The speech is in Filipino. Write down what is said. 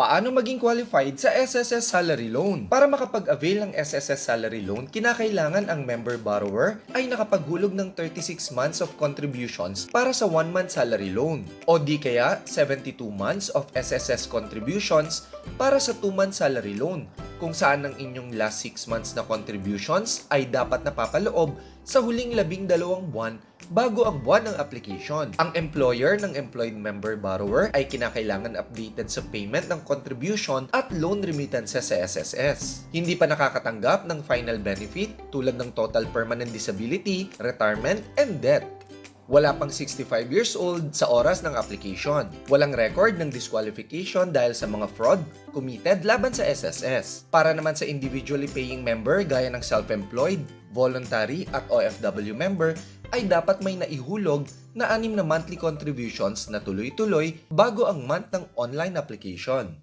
Paano maging qualified sa SSS Salary Loan? Para makapag-avail ng SSS Salary Loan, kinakailangan ang member borrower ay nakapaghulog ng 36 months of contributions para sa 1-month salary loan o di kaya 72 months of SSS contributions para sa 2-month salary loan, kung saan ang inyong last 6 months na contributions ay dapat napapaloob sa huling 12 buwan bago ang buwan ng application. Ang employer ng employed member borrower ay kinakailangan updated sa payment ng contribution at loan remittances sa SSS. Hindi pa nakakatanggap ng final benefit tulad ng total permanent disability, retirement, and death. Wala pang 65 years old sa oras ng application. Walang record ng disqualification dahil sa mga fraud committed laban sa SSS. Para naman sa individually paying member gaya ng self-employed, voluntary at OFW member ay dapat may naihulog na 6 na monthly contributions na tuloy-tuloy bago ang month ng online application.